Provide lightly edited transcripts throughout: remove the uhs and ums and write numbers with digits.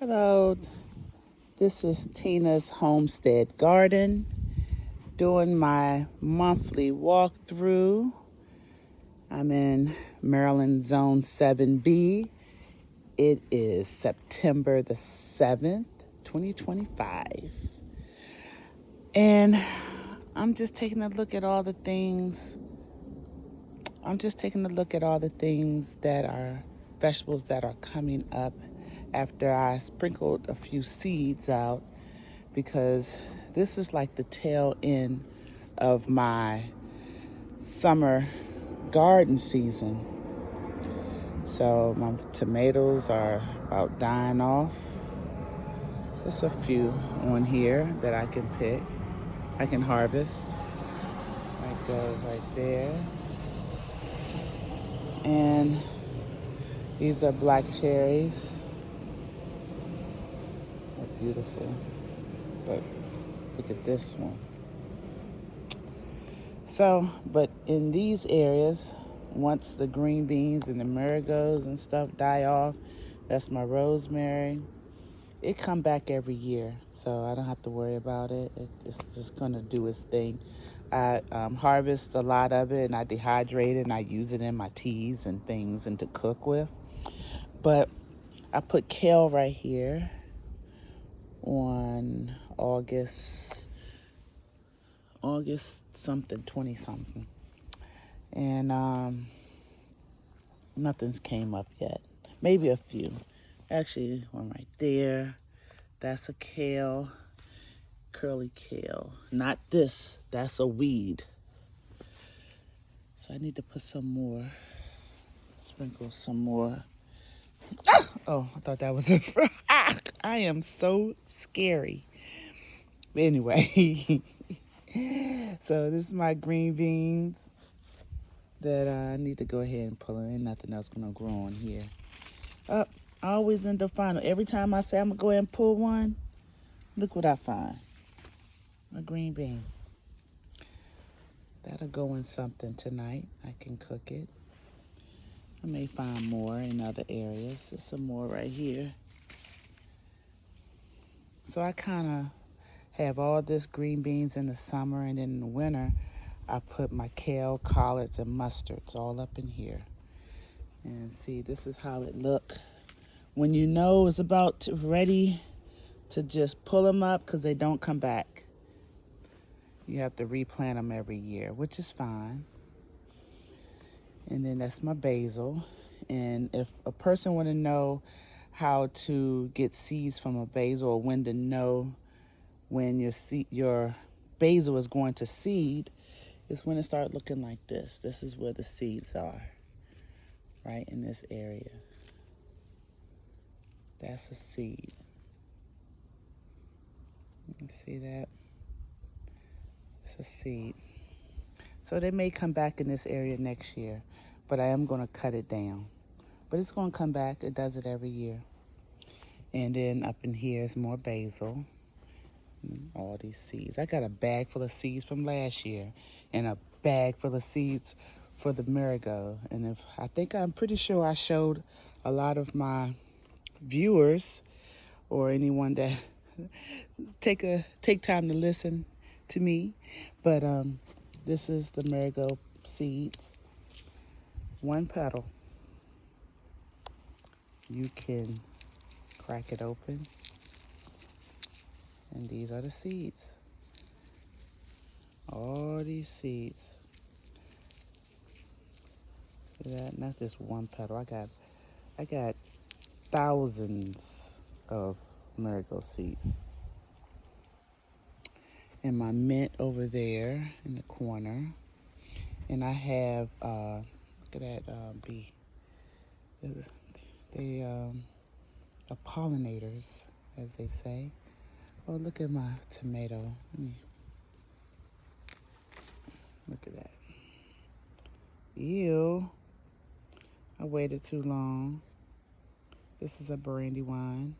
Hello, this is Tina's Homestead Garden, doing my monthly walkthrough. I'm in Maryland Zone 7B. It is September the 7th, 2025. And I'm just taking a look at all the things. I'm just taking a look at all the things that are vegetables that are coming up after I sprinkled a few seeds out, because this is like the tail end of my summer garden season. So my tomatoes are about dying off. There's a few on here that I can pick, I can harvest. That goes right there. And these are black cherries. They're beautiful. But look at this one. So, but in these areas, once the green beans and the marigolds and stuff die off, that's my rosemary. It come back every year, so I don't have to worry about it. It's just gonna do its thing. I harvest a lot of it and I dehydrate it and I use it in my teas and things and to cook with. But I put kale right here on August something, 20 something. And nothing's came up yet. Maybe a few. Actually, one right there. That's a kale, curly kale. Not this. That's a weed. So I need to put some more. Sprinkle some more. Oh, I thought that was a frog. I am so scary. But anyway, so this is my green beans that I need to go ahead and pull in. Ain't nothing else gonna grow on here. Up. I always end up finding. Every time I say I'm gonna go ahead and pull one, look what I find. A green bean. That'll go in something tonight. I can cook it. I may find more in other areas. There's some more right here. So I kind of have all this green beans in the summer, and then in the winter, I put my kale, collards, and mustards all up in here. And see, this is how it look. When you know it's about ready to just pull them up, because they don't come back. You have to replant them every year, which is fine. And then that's my basil. And if a person want to know how to get seeds from a basil, or when to know when your basil is going to seed, is when it start looking like this. This is where the seeds are, right in this area. That's a seed. You see that? It's a seed. So they may come back in this area next year, but I am going to cut it down. But it's going to come back. It does it every year. And then up in here is more basil. All these seeds. I got a bag full of seeds from last year and a bag full of seeds for the marigold. And I'm pretty sure I showed a lot of my viewers or anyone that take time to listen to me. But this is the marigold seeds. One petal. You can crack it open. And these are the seeds. All these seeds. See that? And that's just one petal. I got thousands of marigold seeds. And my mint over there in the corner. And I have look at that bee. They are pollinators, as they say. Oh, look at my tomato. Look at that. Ew. I waited too long. This is a Brandywine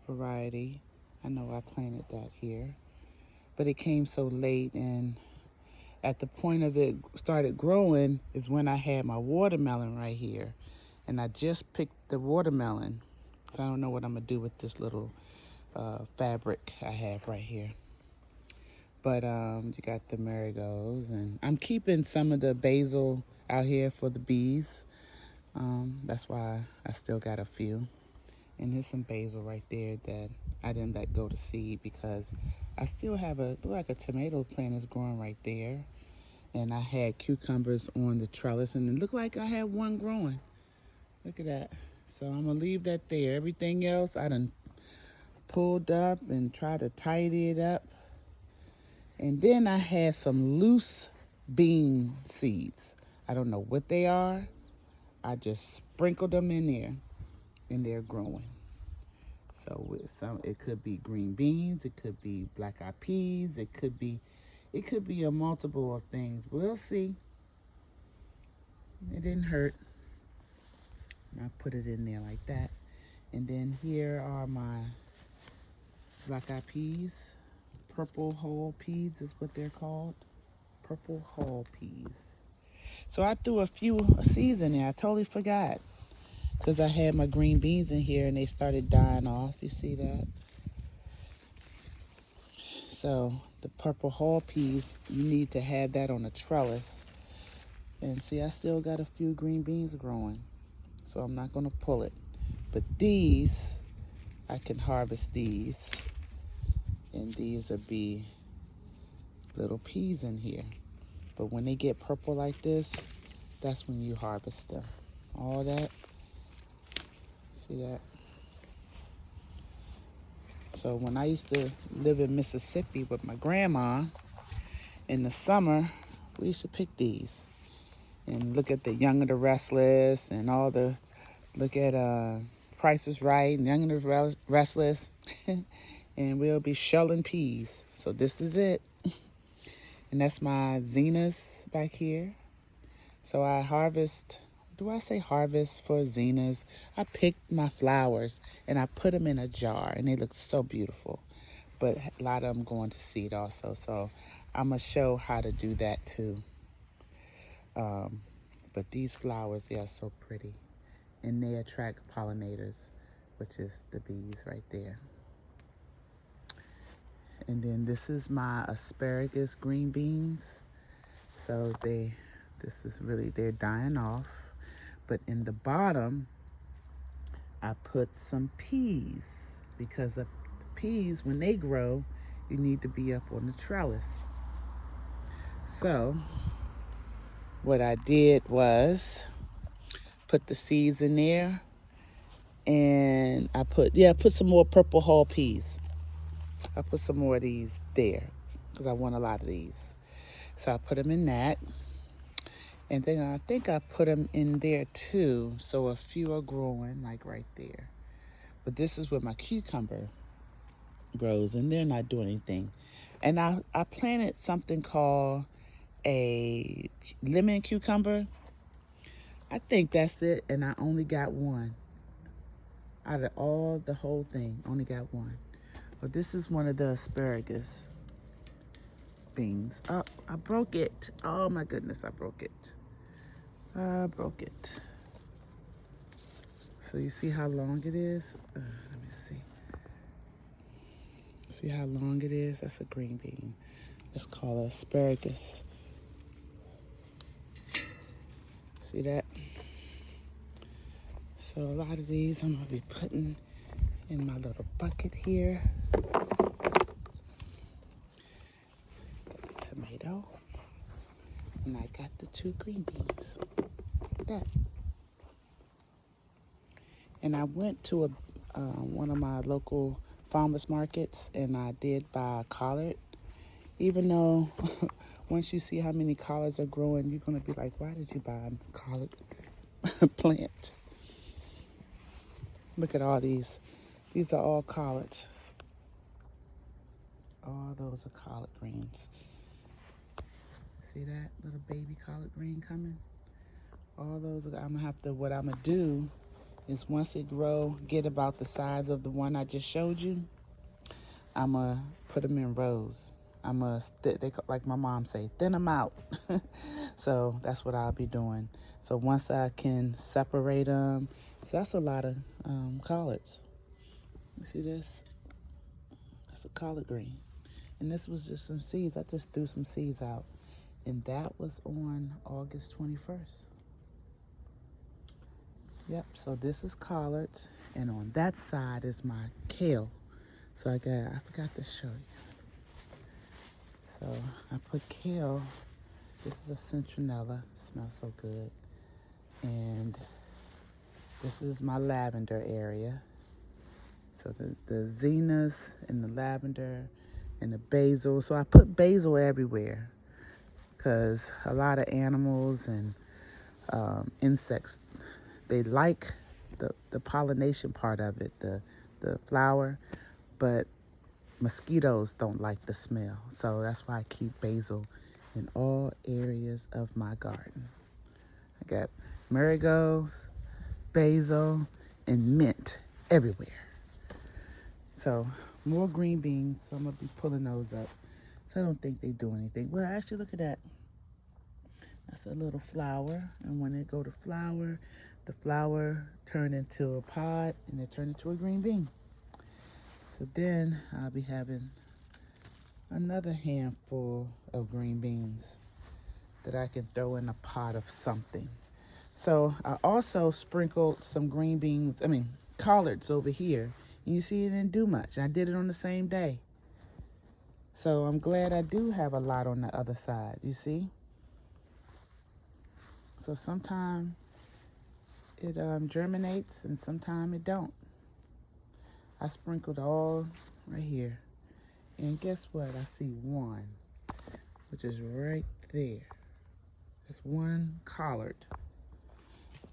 variety. I know I planted that here. But it came so late, and at the point of it started growing is when I had my watermelon right here. And I just picked the watermelon. So I don't know what I'm gonna do with this little fabric I have right here. But you got the marigolds, and I'm keeping some of the basil out here for the bees. That's why I still got a few. And there's some basil right there that I didn't let go to seed because I still have like a tomato plant is growing right there. And I had cucumbers on the trellis, and it looked like I had one growing. Look at that. So I'm gonna leave that there. Everything else I done pulled up and tried to tidy it up. And then I had some loose bean seeds. I don't know what they are. I just sprinkled them in there, and they're growing. So with some, it could be green beans, it could be black eyed peas, it could be a multiple of things. We'll see. It didn't hurt. I put it in there like that. And then here are my black eyed peas. Purple hull peas is what they're called. Purple hull peas. So I threw a few seeds in there. I totally forgot. Because I had my green beans in here and they started dying off. You see that? So the purple hull peas, you need to have that on a trellis. And see, I still got a few green beans growing. So I'm not going to pull it. But these, I can harvest these. And these will be little peas in here. But when they get purple like this, that's when you harvest them. All that. See that? So when I used to live in Mississippi with my grandma, in the summer, we used to pick these. And look at the Young and the Restless and all the, look at Price is Right and Young and the Restless. And we'll be shelling peas. So this is it. And that's my zinnias back here. So I harvest, do I say harvest for zinnias? I picked my flowers and I put them in a jar and they look so beautiful. But a lot of them going to seed also. So I'm going to show how to do that too. But these flowers, they are so pretty. And they attract pollinators, which is the bees right there. And then this is my asparagus green beans. So this is really, they're dying off. But in the bottom, I put some peas because of peas, when they grow, you need to be up on the trellis. So what I did was put the seeds in there, and I put some more purple hull peas. I put some more of these there because I want a lot of these. So I put them in that. And then I think I put them in there too. So a few are growing like right there. But this is where my cucumber grows and they're not doing anything. And I planted something called a lemon cucumber. I think that's it. And I only got one. Out of the whole thing, only got one. But this is one of the asparagus beans. Oh, I broke it. Oh my goodness, I broke it. I broke it. So you see how long it is? Let me see. See how long it is? That's a green bean. It's called asparagus. See that? So a lot of these I'm gonna be putting in my little bucket here. Got the tomato. And I got the 2 green beans. Like that. And I went to one of my local farmers markets and I did buy a collard. Even though once you see how many collards are growing, you're going to be like, why did you buy a collard plant? Look at all these. These are all collards. All those are collard greens. See that little baby collard green coming? All those, what I'm going to do is once it grow, get about the size of the one I just showed you, I'm going to put them in rows. I'm going to, like my mom say, thin them out. So that's what I'll be doing. So once I can separate them, that's a lot of collards. You see this? That's a collard green. And this was just some seeds. I just threw some seeds out. And that was on August 21st. Yep, so this is collards. And on that side is my kale. So I forgot to show you. So I put kale. This is a citronella. It smells so good. And this is my lavender area. So the zinnias and the lavender and the basil. So I put basil everywhere because a lot of animals and insects, they like the pollination part of it, the flower, but mosquitoes don't like the smell. So that's why I keep basil in all areas of my garden. I got marigolds, basil, and mint everywhere. So more green beans, so I'm gonna be pulling those up. So I don't think they do anything. Well, actually, look at that. That's a little flower, and when it go to flower, the flower turn into a pod, and it turn into a green bean. So then I'll be having another handful of green beans that I can throw in a pot of something. So I also sprinkled some collards over here. And you see it didn't do much. I did it on the same day. So I'm glad I do have a lot on the other side, you see? So sometimes it germinates and sometimes it don't. I sprinkled all right here. And guess what? I see one, which is right there. There's one collard.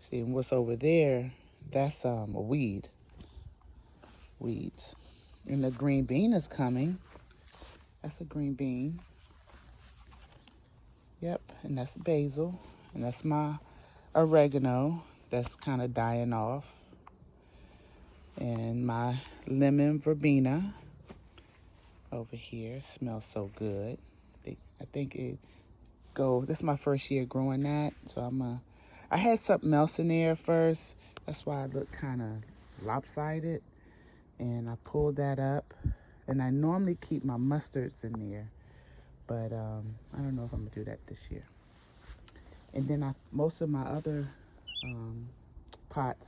See, and what's over there, that's a weeds. And the green bean is coming. That's a green bean. Yep, and that's basil. And that's my oregano that's kind of dying off. And my lemon verbena over here smells so good. I think this is my first year growing that. So I had something else in there first. That's why I look kind of lopsided. And I pulled that up. And I normally keep my mustards in there. But I don't know if I'm going to do that this year. And then most of my other pots,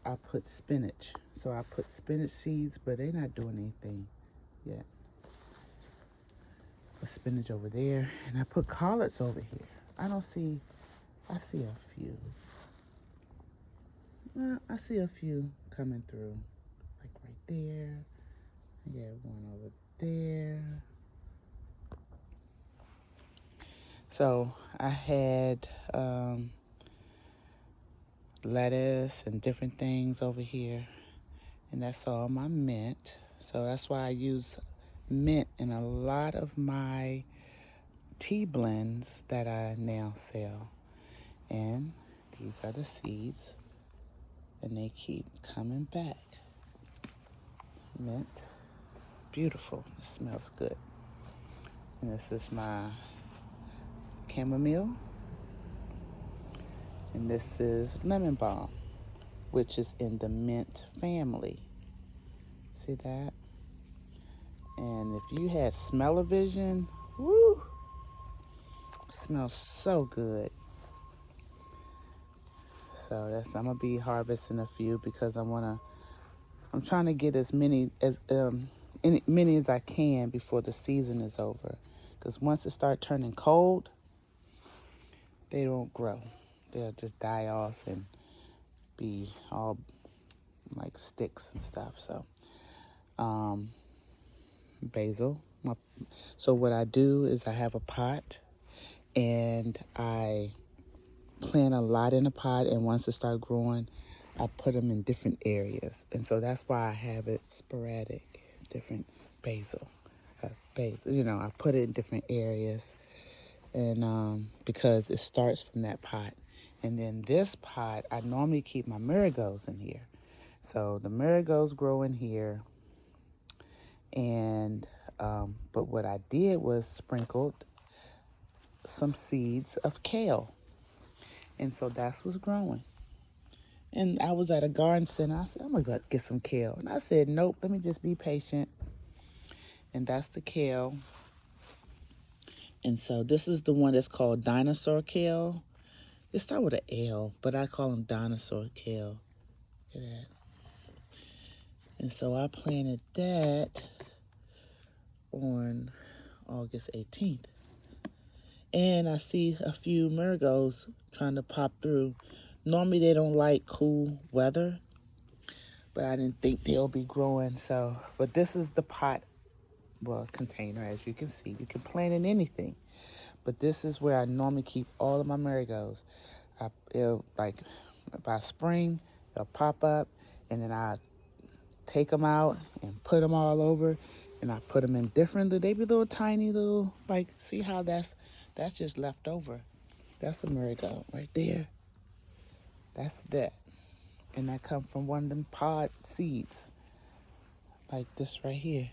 I put spinach. So I put spinach seeds, but they're not doing anything yet. Put spinach over there. And I put collards over here. I see a few. Well, I see a few coming through. Like right there. I got one over there. So I had lettuce and different things over here. And that's all my mint. So that's why I use mint in a lot of my tea blends that I now sell. And these are the seeds. And they keep coming back. Mint. Beautiful. It smells good. And this is my chamomile. And this is lemon balm, which is in the mint family. See that? And if you had smell-o-vision, woo, it smells so good. So I'm gonna be harvesting a few because I'm trying to get as many as I can before the season is over. Because once it starts turning cold, they don't grow. They'll just die off and be all like sticks and stuff. So, basil. So what I do is I have a pot and I plant a lot in a pot, and once it starts growing, I put them in different areas. And so that's why I have it sporadic, different basil. I put it in different areas, and because it starts from that pot. And then this pot, I normally keep my marigolds in here. So the marigolds grow in here, and but what I did was sprinkled some seeds of kale, and so that's what's growing. And I was at a garden center. I said, I'm going to get some kale. And I said, nope, let me just be patient. And that's the kale. And so this is the one that's called dinosaur kale. It starts with an L, but I call them dinosaur kale. Look at that. And so I planted that on August 18th. And I see a few marigolds trying to pop through. Normally they don't like cool weather, but I didn't think they'll be growing. So, but this is the pot, well, container, as you can see. You can plant in anything, but this is where I normally keep all of my marigolds. It'll, like, by spring, they'll pop up, and then I take them out and put them all over, and I put them in different, they be little tiny little, like, see how that's just left over. That's a marigold right there. That's that. And that come from one of them pod seeds. Like this right here.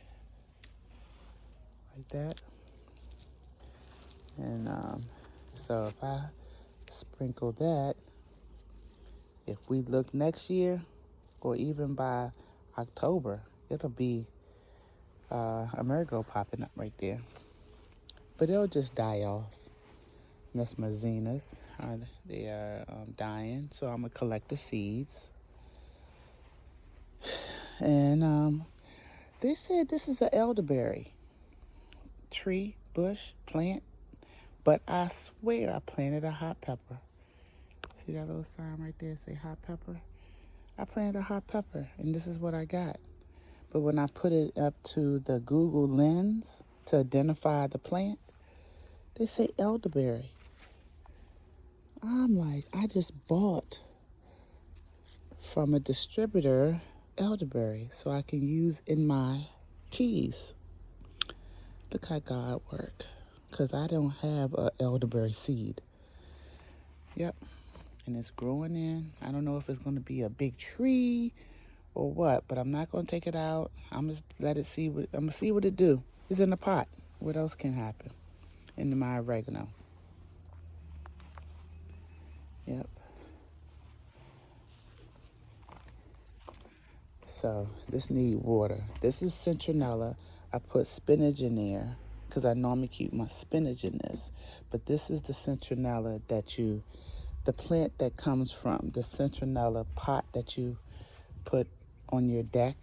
Like that. And so if I sprinkle that, if we look next year, or even by October, it'll be a marigold popping up right there. But it'll just die off. And that's my zinnias. They are dying, so I'm going to collect the seeds. And they said this is an elderberry tree, bush, plant. But I swear I planted a hot pepper. See that little sign right there, say hot pepper? I planted a hot pepper, and this is what I got. But when I put it up to the Google Lens to identify the plant, they say elderberry. I'm like, I just bought from a distributor elderberry so I can use in my teas. Look how God work, because I don't have a elderberry seed. Yep, and it's growing in. I don't know if it's going to be a big tree or what, but I'm not going to take it out. I'm just let it see what I'm going to see what it do. It's in the pot. What else can happen? Into my oregano. Yep. So this need water. This is citronella. I put spinach in there because I normally keep my spinach in this. But this is the citronella the plant that comes from the citronella pot that you put on your deck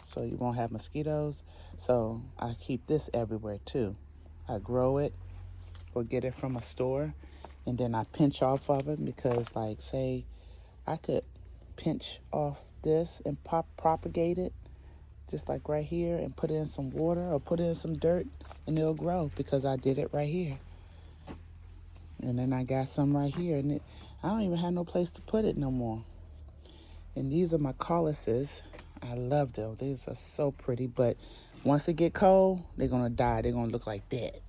so you won't have mosquitoes. So I keep this everywhere too. I grow it or get it from a store, and then I pinch off of it because, like, say I could pinch off this and propagate it just like right here and put it in some water or put it in some dirt, and it'll grow because I did it right here. And then I got some right here, and I don't even have no place to put it no more. And these are my collises. I love them. These are so pretty, but once it get cold, they're gonna die. They're gonna look like that.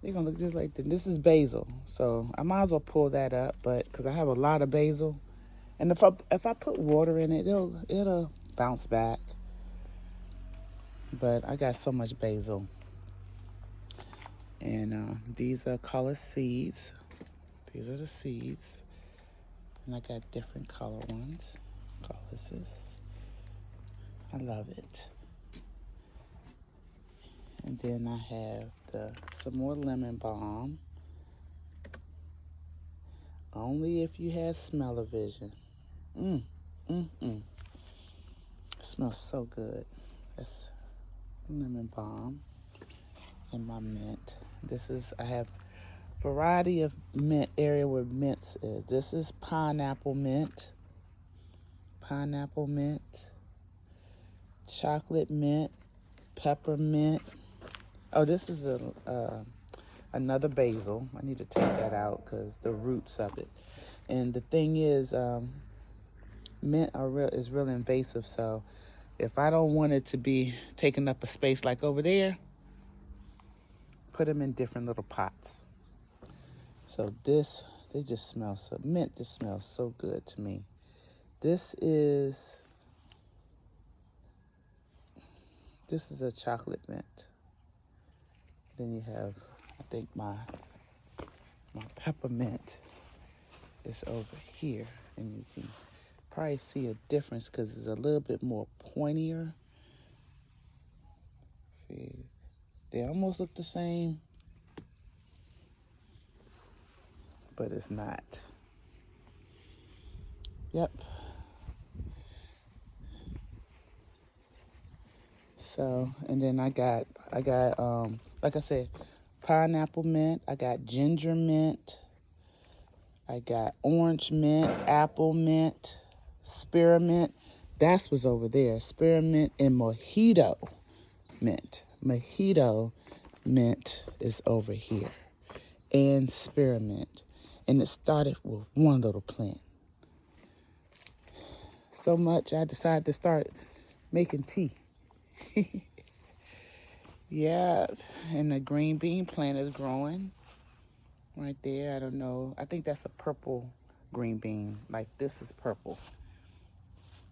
They're gonna look just like that. This is basil, so I might as well pull that up, but because I have a lot of basil, and if I put water in it, it'll bounce back. But I got so much basil, and these are color seeds. These are the seeds, and I got different color ones. Collises. I love it. And then I have some more lemon balm. Only if you have smell-o-vision. It smells so good. That's lemon balm and my mint. I have variety of mint area where mints is. This is pineapple mint, chocolate mint, peppermint. Oh, this is another basil. I need to take that out because the roots of it. And the thing is, mint is really invasive. So if I don't want it to be taking up a space like over there, put them in different little pots. So they just smell so, mint just smells so good to me. This is a chocolate mint. Then you have, I think my peppermint is over here. And you can probably see a difference because it's a little bit more pointier. See, they almost look the same, but it's not. Yep. So, and then I got like I said, pineapple mint. I got ginger mint. I got orange mint, apple mint, spearmint. That's what's over there. Spearmint and mojito mint. Mojito mint is over here. And spearmint. And it started with one little plant. So much I decided to start making tea. Yeah, and the green bean plant is growing right there. I don't know. I think that's a purple green bean. Like this is purple.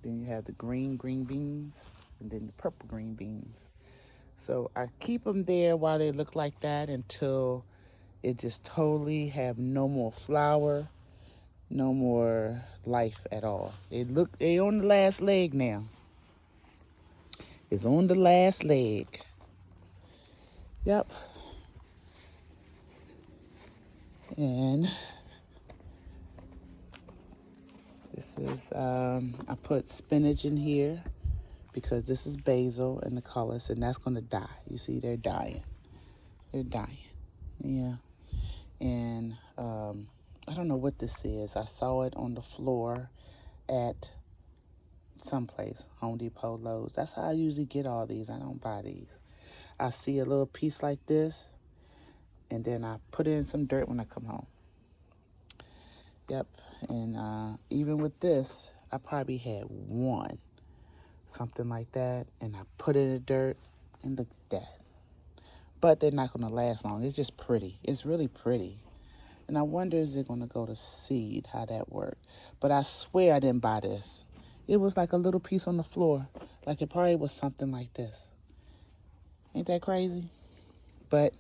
Then you have the green beans and then the purple green beans. So I keep them there while they look like that until it just totally have no more flower, no more life at all. They on the last leg now. It's on the last leg. Yep. And this is, I put spinach in here because this is basil and the colors, and that's going to die. You see, they're dying. They're dying. Yeah. And I don't know what this is. I saw it on the floor at someplace, Home Depot, Lowe's. That's how I usually get all these. I don't buy these. I see a little piece like this, and then I put it in some dirt when I come home. Yep. And even with this, I probably had one, something like that, and I put it in the dirt, and look at that. But they're not going to last long. It's just pretty. It's really pretty. And I wonder, is it going to go to seed, how that worked? But I swear I didn't buy this. It was like a little piece on the floor. Like it probably was something like this. Ain't that crazy? But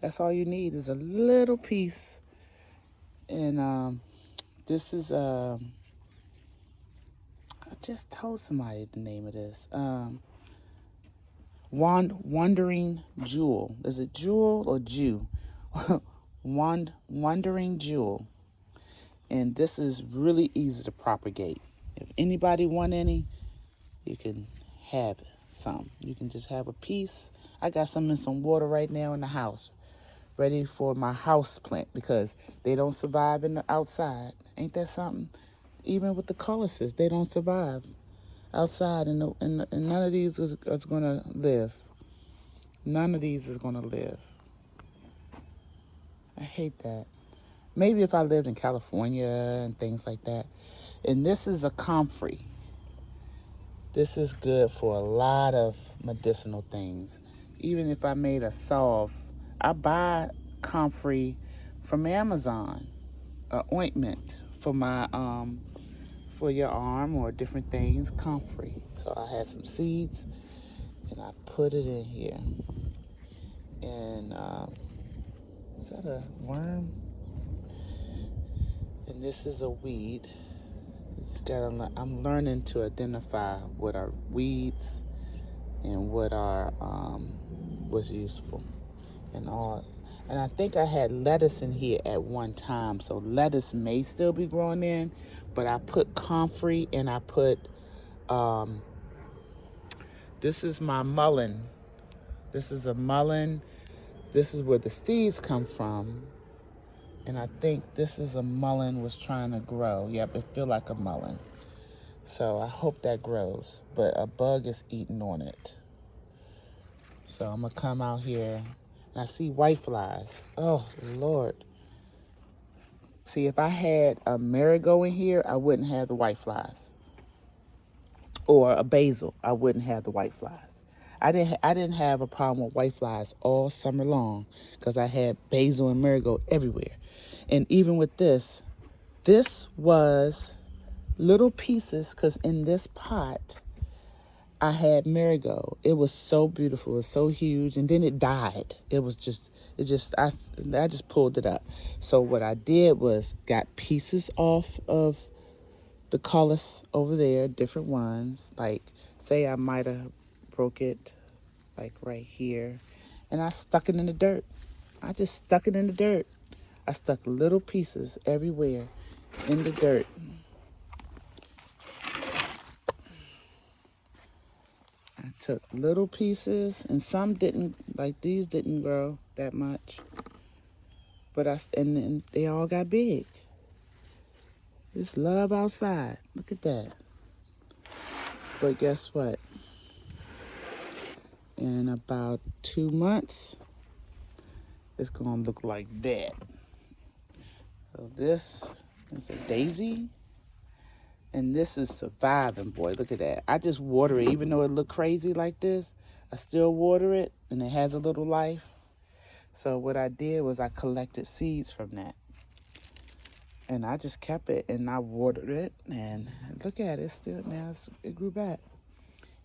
that's all you need is a little piece. And this is, I just told somebody the name of this. Wandering Jewel. Is it Jewel or Jew? Wandering Jewel. And this is really easy to propagate. If anybody want any, you can have some. You can just have a piece. I got some in some water right now in the house, ready for my house plant because they don't survive in the outside. Ain't that something? Even with the colossus, they don't survive outside, and none of these is going to live. None of these is going to live. I hate that. Maybe if I lived in California and things like that. And this is a comfrey. This is good for a lot of medicinal things. Even if I made a salve, I buy comfrey from Amazon, ointment for my for your arm or different things, comfrey. So I had some seeds and I put it in here. And is that a worm? And this is a weed. I'm learning to identify what are weeds and what are what's useful and all. And I think I had lettuce in here at one time, so lettuce may still be growing in, but I put comfrey and I put this is my mullein. This is a mullein. This is where the seeds come from. And I think this is a mullein was trying to grow. Yep, it feel like a mullein. So I hope that grows. But a bug is eating on it. So I'm going to come out here. And I see white flies. Oh, Lord. See, if I had a marigold in here, I wouldn't have the white flies. Or a basil, I wouldn't have the white flies. I didn't have a problem with white flies all summer long because I had basil and marigold everywhere. And even with this was little pieces because in this pot, I had marigold. It was so beautiful. It was so huge. And then it died. I just pulled it up. So what I did was got pieces off of the colors over there, different ones. Like, say I might have broke it, like right here, and I stuck it in the dirt. I just stuck it in the dirt. I stuck little pieces everywhere in the dirt. I took little pieces, and some didn't, like these didn't grow that much. But and then they all got big. It's love outside. Look at that. But guess what? In about 2 months, it's gonna look like that. So this is a daisy, and this is surviving, boy. Look at that. I just water it, even though it look crazy like this. I still water it, and it has a little life. So what I did was I collected seeds from that, and I just kept it, and I watered it, and look at it. Still now it grew back,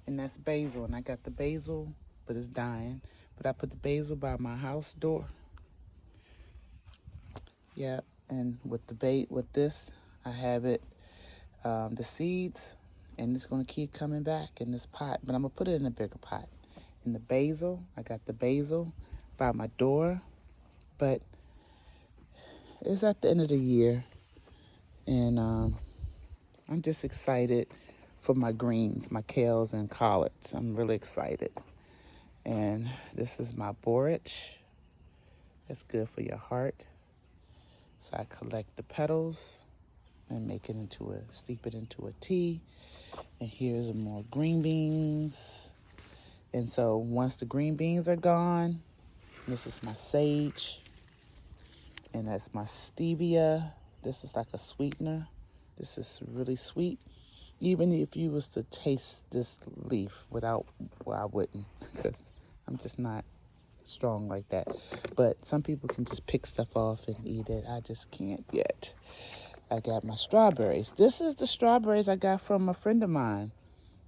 and that's basil, and I got the basil, but it's dying. But I put the basil by my house door. Yep, and with with this, I have it, the seeds, and it's gonna keep coming back in this pot. But I'm gonna put it in a bigger pot. And the basil, I got the basil by my door, but it's at the end of the year, and I'm just excited for my greens, my kales and collards. I'm really excited. And this is my borage. It's good for your heart. So I collect the petals and make it steep it into a tea. And here's more green beans. And so once the green beans are gone, this is my sage. And that's my stevia. This is like a sweetener. This is really sweet. Even if you was to taste this leaf without, well, I wouldn't, because I'm just not strong like that. But some people can just pick stuff off and eat it. I just can't yet. I got my strawberries. This is the strawberries I got from a friend of mine.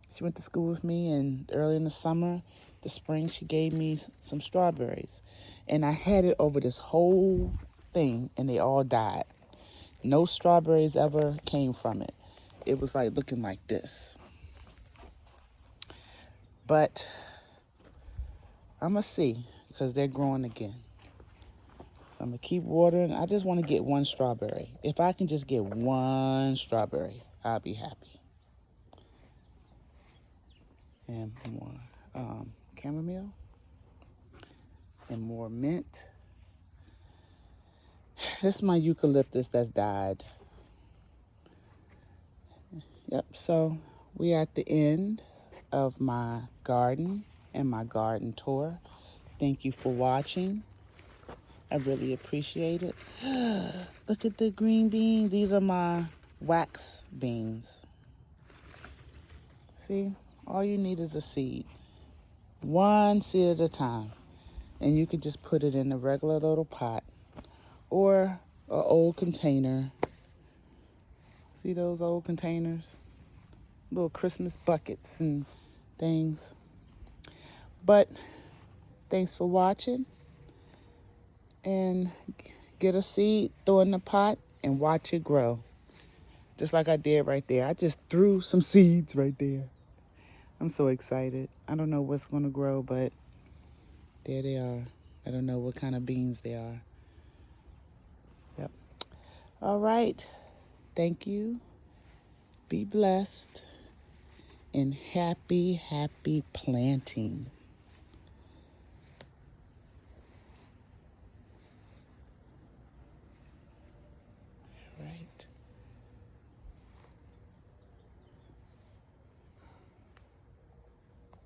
She went to school with me, and early in the summer, the spring, she gave me some strawberries. And I had it over this whole thing, and they all died. No strawberries ever came from it. It was like looking like this. But I'm going to see, because they're growing again. I'm going to keep watering. I just want to get one strawberry. If I can just get one strawberry, I'll be happy. And more chamomile. And more mint. This is my eucalyptus that's died. Yep, so we are at the end of my garden and my garden tour. Thank you for watching. I really appreciate it. Look at the green beans. These are my wax beans. See, all you need is a seed. One seed at a time. And you can just put it in a regular little pot or an old container. See those old containers? Little Christmas buckets and things. But thanks for watching. And get a seed, throw it in the pot, and watch it grow. Just like I did right there. I just threw some seeds right there. I'm so excited. I don't know what's going to grow, but there they are. I don't know what kind of beans they are. Yep. All right. Thank you. Be blessed. And happy planting.